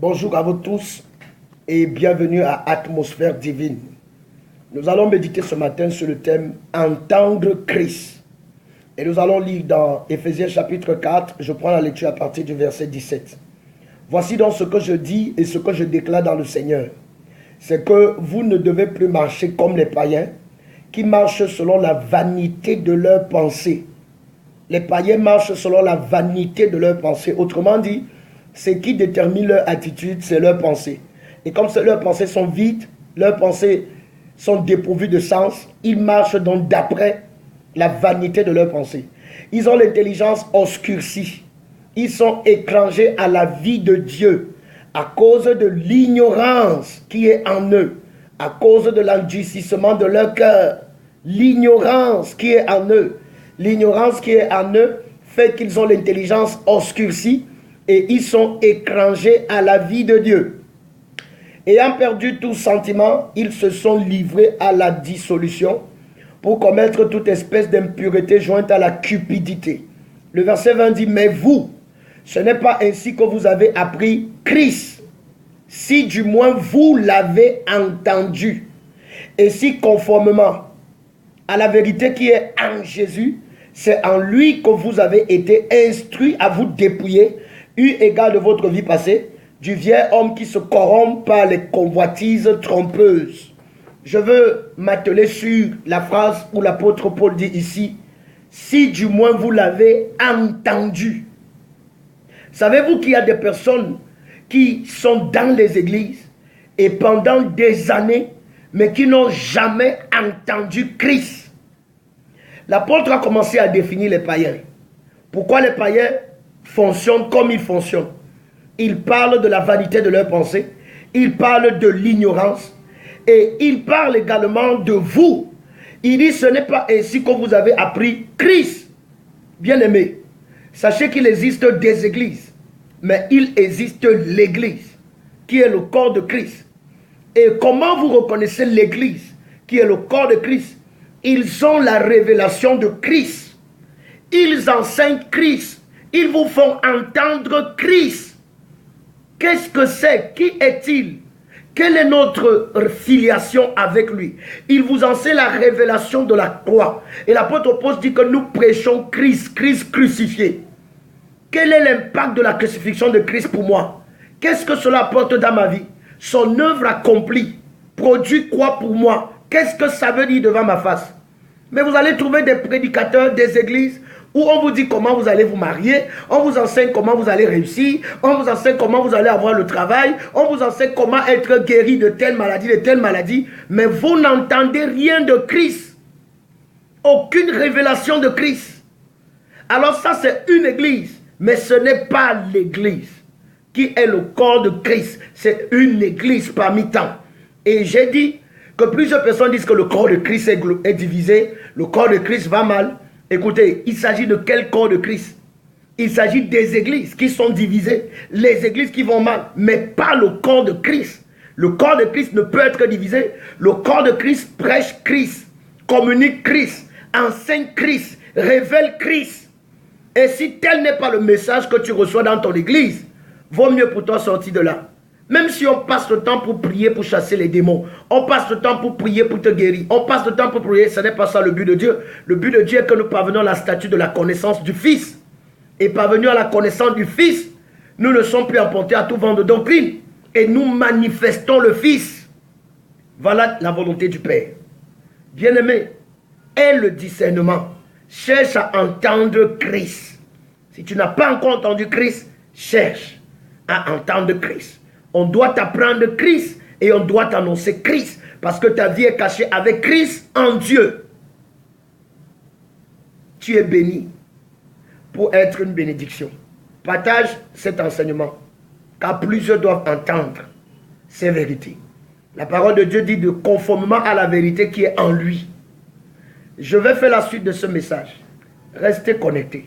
Bonjour à vous tous et bienvenue à Atmosphère Divine. Nous allons méditer ce matin sur le thème Entendre Christ. Et nous allons lire dans Éphésiens chapitre 4, je prends la lecture à partir du verset 17. Voici donc ce que je dis et ce que je déclare dans le Seigneur. C'est que vous ne devez plus marcher comme les païens qui marchent selon la vanité de leurs pensées. Les païens marchent selon la vanité de leurs pensées. Autrement dit, ce qui détermine leur attitude, c'est leurs pensées. Et comme leurs pensées sont vides, leurs pensées sont dépourvues de sens, ils marchent donc d'après la vanité de leurs pensées. Ils ont l'intelligence obscurcie. Ils sont étrangers à la vie de Dieu à cause de l'ignorance qui est en eux, à cause de l'endurcissement de leur cœur. L'ignorance qui est en eux. L'ignorance qui est en eux fait qu'ils ont l'intelligence obscurcie et ils sont étrangers à la vie de Dieu. Ayant perdu tout sentiment, ils se sont livrés à la dissolution pour commettre toute espèce d'impureté jointe à la cupidité. Le verset 20 dit, mais vous, ce n'est pas ainsi que vous avez appris Christ, si du moins vous l'avez entendu, et si conformément à la vérité qui est en Jésus, c'est en lui que vous avez été instruits à vous dépouiller, eu égard de votre vie passée, du vieil homme qui se corrompt par les convoitises trompeuses. Je veux m'atteler sur la phrase où l'apôtre Paul dit ici, si du moins vous l'avez entendu. Savez-vous qu'il y a des personnes qui sont dans les églises et pendant des années, mais qui n'ont jamais entendu Christ? L'apôtre a commencé à définir les païens. Pourquoi les païens fonctionnent comme ils fonctionnent? Ils parlent de la vanité de leurs pensées, ils parlent de l'ignorance et ils parlent également de vous. Il dit ce n'est pas ainsi que vous avez appris Christ. Bien-aimés, sachez qu'il existe des églises, mais il existe l'église qui est le corps de Christ. Et comment vous reconnaissez l'église qui est le corps de Christ? Ils ont la révélation de Christ. Ils enseignent Christ. Ils vous font entendre Christ. Qu'est-ce que c'est? Qui est-il? Quelle est notre filiation avec lui? Il vous enseigne la révélation de la croix. Et l'apôtre Paul dit que nous prêchons Christ, Christ crucifié. Quel est l'impact de la crucifixion de Christ pour moi? Qu'est-ce que cela apporte dans ma vie? Son œuvre accomplie produit quoi pour moi? Qu'est-ce que ça veut dire devant ma face? Mais vous allez trouver des prédicateurs, des églises, où on vous dit comment vous allez vous marier, on vous enseigne comment vous allez réussir, on vous enseigne comment vous allez avoir le travail, on vous enseigne comment être guéri de telle maladie, mais vous n'entendez rien de Christ. Aucune révélation de Christ. Alors ça c'est une église, mais ce n'est pas l'église qui est le corps de Christ. C'est une église parmi tant. Et j'ai dit que plusieurs personnes disent que le corps de Christ est divisé, le corps de Christ va mal. Écoutez, il s'agit de quel corps de Christ? Il s'agit des églises qui sont divisées, les églises qui vont mal, mais pas le corps de Christ. Le corps de Christ ne peut être divisé. Le corps de Christ prêche Christ, communique Christ, enseigne Christ, révèle Christ. Et si tel n'est pas le message que tu reçois dans ton église, vaut mieux pour toi sortir de là. Même si on passe le temps pour prier pour chasser les démons, on passe le temps pour prier pour te guérir, on passe le temps pour prier, ce n'est pas ça le but de Dieu. Le but de Dieu est que nous parvenions à la statue de la connaissance du Fils. Et parvenus à la connaissance du Fils, nous ne sommes plus emportés à tout vent de doctrine. Et nous manifestons le Fils. Voilà la volonté du Père. Bien-aimé, aie le discernement. Cherche à entendre Christ. Si tu n'as pas encore entendu Christ, cherche à entendre Christ. On doit t'apprendre Christ et on doit t'annoncer Christ parce que ta vie est cachée avec Christ en Dieu. Tu es béni pour être une bénédiction. Partage cet enseignement car plusieurs doivent entendre ces vérités. La parole de Dieu dit de conformément à la vérité qui est en lui. Je vais faire la suite de ce message. Restez connectés.